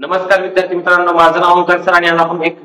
नमस्कार विद्यार्थी मित्रांनो, माझं नाव ओंकार सर आणि आज आपण एक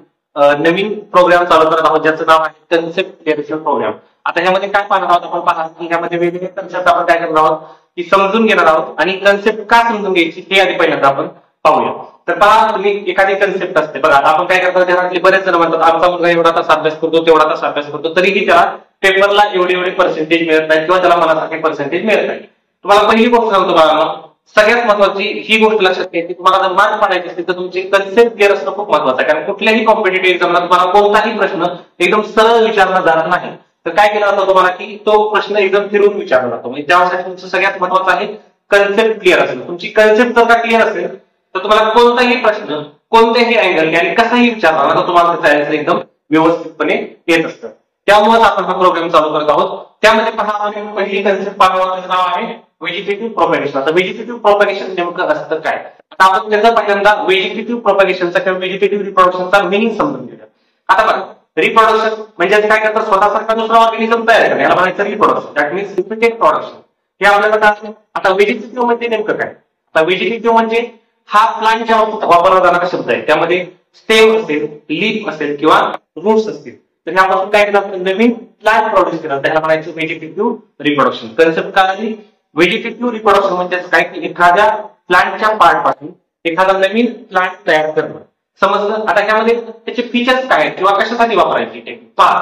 नवीन प्रोग्राम चालू करत आहोत ज्याचं नाव आहे कन्सेप्ट क्लिअरेशन प्रोग्राम. आता ह्यामध्ये काय पाहणार आहोत आपण? पहा की ह्यामध्ये वेगवेगळे कन्सेप्ट आपण काय करणार आहोत की समजून घेणार आहोत आणि कन्सेप्ट का समजून घ्यायची हे आधी पहिल्यांदा आपण पाहूया. तर पहा, तुम्ही एखादी कन्सेप्ट असते बघा, आपण काय करतो घरातले बरेच जण म्हणतात आमचा मुलगा एवढा तास अभ्यास करतो तेवढा तास अभ्यास करतो, तरीही त्याला पेपरला एवढे पर्सेंटेज मिळत नाही किंवा त्याला मनासारखे पर्सेंटेज मिळत नाही. तुम्हाला पहिली गोष्ट सांगतो बाळांनो, सगळ्यात महत्वाची ही गोष्ट लक्षात घ्यायची, तुम्हाला जर मार्क पाडायचे असतील तर तुमची कन्सेप्ट क्लिअर असणं खूप महत्वाचं आहे. कारण कुठल्याही कॉम्पिटेटिव्ह एक्झामला तुम्हाला कोणताही प्रश्न एकदम सरळ विचारला जात नाही. तर काय केलं जातं तुम्हाला की तो प्रश्न एकदम फिरून विचारला जातो. म्हणजे त्यासाठी तुमचं सगळ्यात महत्वाचं आहे कन्सेप्ट क्लिअर असणं. तुमची कन्सेप्ट जर का क्लिअर असेल तर तुम्हाला कोणताही प्रश्न कोणत्याही अँगल आणि कसाही विचारला तर तुम्हाला त्याचं आन्सर एकदम व्यवस्थितपणे येत असतं. त्यामुळे आपण हा प्रोग्राम चालू करत आहोत. त्यामध्ये पहा, आपण पहिली कन्सेप्ट पाहण्याचं नाव आहे व्हेजिटेटिव्ह प्रोपॅगेशन. आता व्हेजिटेटिव्ह प्रोपॅगेशन नेमकं असतं काय? आता आपण त्याचा पहिल्यांदा व्हेजिटेटिव्ह प्रोपॅगेशनचा किंवा व्हेजिटेटिव्ह रिप्रोडक्शनचा मिनिंग समजून घेऊया. आता बघा, रिप्रोडक्शन म्हणजे काय करतात, स्वतःसारखा दुसरा ऑर्गॅनिझम तयार करणे, याला म्हणायचं reproduction. That means repeated production. हे आपल्याला काय? आता व्हेजिटेटिव्ह म्हणजे नेमकं काय? आता व्हेजिटेटिव्ह म्हणजे हा प्लांटच्या बाबतीत वापरला जाणारा शब्द आहे. त्यामध्ये स्टेम असेल, लीफ असेल किंवा रूट्स असतील, तर ह्यापासून काय केलं, नवीन प्लांट प्रोड्यूस केला, त्याला म्हणायचं व्हेजिटेटिव्ह रिप्रोडक्शन. कन्सेप्ट काय आली? व्हेजिटेटिव्ह रिप्रोडक्शन म्हणजे काय की एखाद्या प्लांटच्या पार्ट पासून एखादा नवीन प्लांट तयार करणं. समजलं? आता ह्यामध्ये त्याचे फीचर्स काय किंवा कशासाठी वापरायची टेक्निक पहा.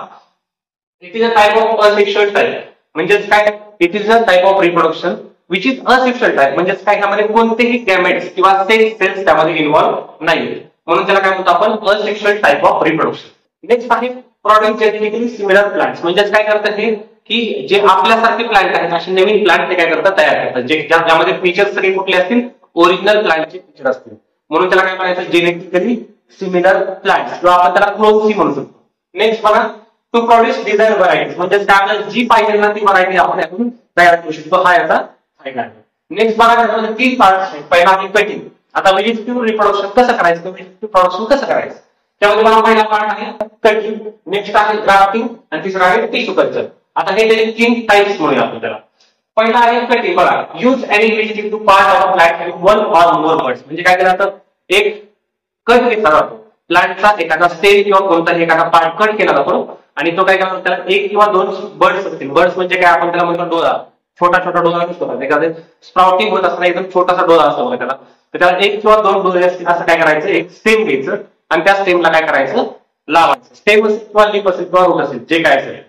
It is a type of asexual type. म्हणजेच काय? It is a type of reproduction which is asexual type. म्हणजेच काय, ह्यामध्ये कोणतेही गॅमेट्स किंवा सेल्स त्यामध्ये इन्व्हॉल्व्ह नाही, म्हणून त्याला काय म्हणतो आपण asexual type of reproduction. Next आहे प्रॉडक्ट जेनेटिकली सिमिलर प्लांट्स. म्हणजेच काय करतात हे की जे आपल्यासारखे प्लांट आहेत असे नवीन प्लांट ते काय करतात, तयार करतात, जे ज्यामध्ये फीचर्स सगळे कुठले असतील, ओरिजिनल प्लांटचे फीचर असतील, म्हणून त्याला काय म्हणायचं, जेनेटिकली सिमिलर प्लांट्स किंवा आपण त्याला क्लोनसी म्हणू शकतो. नेक्स्ट बघा, टू प्रोड्यूस डिझायर व्हरायटीज. म्हणजे काय आपल्याला जी पाहिजे ना ती व्हरायटी आपण यातून तयार करू शकतो. हा याचा फायदा आहे. नेक्स्ट बघा, त्यामध्ये 3 पार्ट्स आहेत. पहिला आहे कटिंग. आता व्हेजिटेटिव्ह रिप्रोडक्शन कसं करायचं, व्हेजिटेटिव्ह प्रोडक्शन कसं करायचं, त्यामध्ये मला पहिला पार्ट आहे कटिंग, नेक्स्ट आहे ग्राफ्टिंग आणि तिसरा आहे टिश्यू कल्चर. आता हे त्याचे 3 टाइप्स म्हणूया आपण त्याला. पहिला आहे कटिंग. बघा, use any vegetative part of plant having 1 or more birds. म्हणजे काय केलं जातं, एक कट घेतला जातो प्लांटचा, एखादा स्टेम किंवा कोणताही एखादा पार्ट कट केला जातो आणि तो काय करतो, त्याला 1 किंवा 2 बर्ड्स असतील. बर्ड्स म्हणजे काय, आपण त्याला म्हणतो डोळा, छोटा डोळा असतो. एखादं स्प्राउटिंग होत असताना एकदम छोटासा डोळा असतो बघा त्याला, तर त्याला 1 किंवा 2 डोळे असतील. असं काय करायचं, एक स्टेम घ्यायचं आणि त्या स्टेमला काय करायचं, लावायचं. स्टेम असेल किंवा लीफ असेल किंवा रूट असेल, जे काय असेल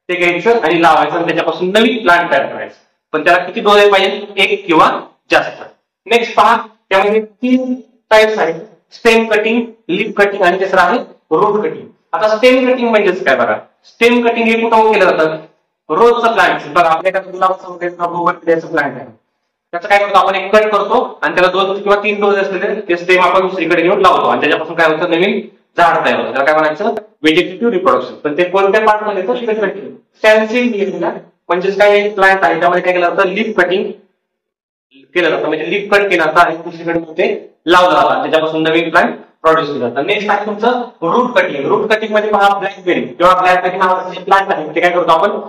ते घ्यायचं आणि लावायचं आणि त्याच्यापासून नवीन प्लांट तयार करायचं. पण त्याला किती डोळे पाहिजे, 1 किंवा जास्त. नेक्स्ट पहा, त्यामध्ये 3 टाइप्स आहेत, स्टेम कटिंग, लीफ कटिंग आणि तिसरा आहे रूट कटिंग. आता स्टेम कटिंग म्हणजेच काय बघा, स्टेम कटिंग हे कुठं केलं जातं, रोजचं प्लांट बघा, आपल्याकडे गुलाबाचं प्लांट आहे, त्याचं काय करतो आपण, एक कट करतो आणि त्याला 2 किंवा 3 डोळे असलेले ते स्टेम आपण दुसरीकडे घेऊन लावतो आणि त्याच्यापासून काय होतं, नवीन झाड तयार होतं. त्याला काय म्हणायचं, व्हेजिटेटिव्ह रिप्रोडक्शन. पण ते कोणत्या पार्ट मध्ये येतं, स्टॅन्सिंग. म्हणजेच काय, प्लांट आहे त्यामध्ये काय केलं जातं, लीफ कटिंग केलं जातं. म्हणजे लीफ कट केलं जातं आणि दुसरीकडे ते लावलं जातं आणि त्याच्यापासून नवीन प्लांट प्रोड्यूस केलं जातं. नेक्स्ट आहे तुमचं रूट कटिंग. रूट कटिंग मध्ये पहा, ब्लॅकबेरी किंवा ब्लॅकबेरी नावाचं जे प्लांट आहे ते काय करतो आपण,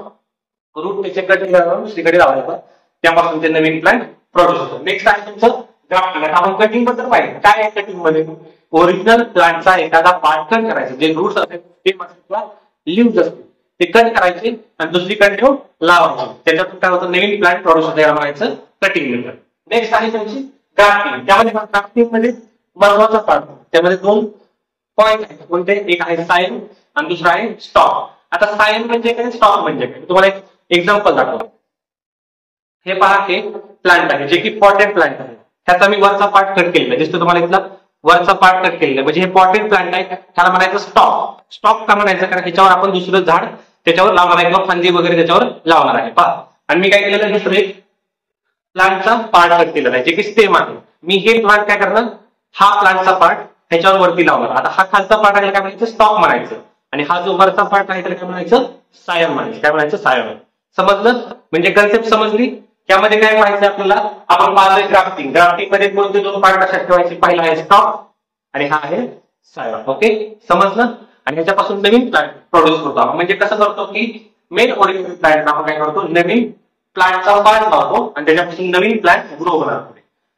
रूट त्याचे कटिंग करून दुसरीकडे लावायचं, त्यापासून ते नवीन प्लांट प्रोड्यूस होतो. नेक्स्ट आहे तुमचं ग्राफ्टिंग. आपण कटिंग बद्दल पाहिजे, काय आहे कटिंग मध्ये, ओरिजिनल प्लांटचा एखादा पार्ट कट करायचा, जे रूट्स असतील किंवा लिव्स असतील ते कट करायचे आणि दुसरीकडे ठेवून लावायचे, त्याच्यातून काय होतं, नवीन प्लांट प्रोड्यूस होतं, याला म्हणायचं कटिंग मेथड. नेक्स्ट आहे तुमची ग्राफ्टिंग. त्यामध्ये ग्राफ्टिंग मध्ये महत्वाचा पार्ट, त्यामध्ये 2 पॉईंट आहेत. कोणते, एक आहे सायन आणि दुसरा आहे स्टॉक. आता सायन म्हणजे काय, स्टॉक म्हणजे काय, तुम्हाला एक एक्झाम्पल दाखवतो. हे पहा, हे प्लांट आहे जे की पॉटेड प्लांट आहे. ह्याचा मी वरचा पार्ट कट केलेला आहे, जसं तुम्हाला इथला वरचा पार्ट कट केलेला आहे. म्हणजे हे पॉटेड प्लांट आहे, त्याला म्हणायचं स्टॉक. स्टॉक का म्हणायचं, कारण ह्याच्यावर आपण दुसरं झाड त्याच्यावर लावणार आहे किंवा फांदी वगैरे त्याच्यावर लावणार आहे. पहा, आणि मी काय केलेलं आहे, दुसरं एक प्लांटचा पार्ट कट केलेला आहे जे की स्टेम आहे. मी हे प्लांट काय करणार, हा प्लांटचा पार्ट ह्याच्यावर वरती लावणार. आता हा खालचा पार्ट आहे काय म्हणायचं, स्टॉक म्हणायचं, आणि हा जो वरचा पार्ट आहे त्याला काय म्हणायचं, सायन म्हणायचं. काय म्हणायचं, सायन. समजलं? म्हणजे कन्सेप्ट समजली. त्यामध्ये काय म्हणायचं आपल्याला, आपण पाहतोय ग्राफ्टिंग. ग्राफ्टिंग मध्ये कोणते 2 पार्ट अशा ठेवायचे, पहिला आहे स्टॉक आणि हा आहे सायन. ओके, समजलं? आणि ह्याच्यापासून नवीन प्लांट प्रोड्यूस करतो आपण. म्हणजे कसं करतो की मेन ओरिजिनल प्लांट आपण काय करतो, नवीन प्लांटचा पार्ट लावतो आणि त्याच्यापासून नवीन प्लांट ग्रो होणार.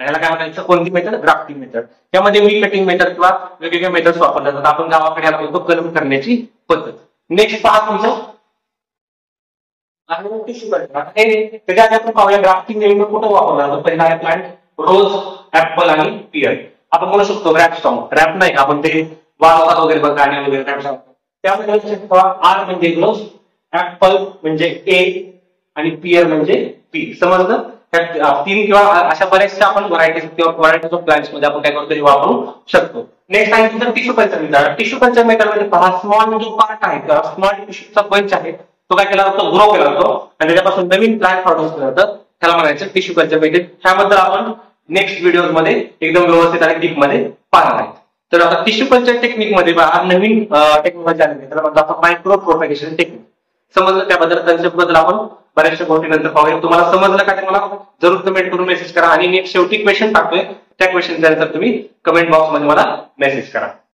याला काय म्हणायचं, कोणती मेथड, ग्राफ्टिंग मेथड. त्यामध्ये वी कटिंग मेथड किंवा वेगवेगळे मेथड्स वापरले जातात. आपण गावाकडे याला म्हणतो कलम करण्याची पद्धत. नेक्स्ट पहा तुमचं टिश्यू कल्चर. त्याच्या आधी आपण पाहूया ग्राफ्टिंग नेमकं कुठं वापरला जातो. पहिला आहे प्लांट, रोज, ऍपल आणि पियर. आपण म्हणू शकतो रॅप सॉन्ग, रॅप नाही, आपण ते वाजवतात वगैरे बघ, गाणे वगैरे रॅप सॉन्ग. त्यामध्ये आर म्हणजे रोज, ऍपल म्हणजे ए आणि पियर म्हणजे पी. समजलं. तीन किंवा अशा बऱ्याचशा आपण व्हरायटीज किंवा व्हरायटीज ऑफ प्लांट्स मध्ये आपण काय करतो, वापरू शकतो. नेक्स्ट आहे तुमचं tissue culture method. Tissue culture method मध्ये पहा, स्मॉल जो पार्ट आहे किंवा स्मॉल टिश्यूचा बंच आहे तो काय केला जातो, ग्रो केला जातो आणि त्याच्यापासून नवीन प्लांट प्रोड्यूस केलं जातं. त्याला म्हणायचं टिश्यू कल्चर मेथड. ह्याबद्दल आपण नेक्स्ट व्हिडिओ मध्ये एकदम व्यवस्थित आणि डीप मध्ये पाहणार आहे. तर आता टिश्यू कल्चर टेक्निक मध्ये नवीन टेक्नॉलॉजी आली, त्याला म्हणतो आपण मायक्रो प्रोपॅगेशन टेक्निक. समजलं. त्याबद्दल कन्सेप्ट बद्दल आपण बऱ्याचशा गोष्टी नंतर पाहूया. तुम्हाला समजलं का ते मला जरूर कमेंट करून मेसेज करा. आणि शेवटी क्वेश्चन टाकतोय, त्या क्वेश्चनचा आन्सर तुम्ही कमेंट बॉक्स मध्ये मला मेसेज करा.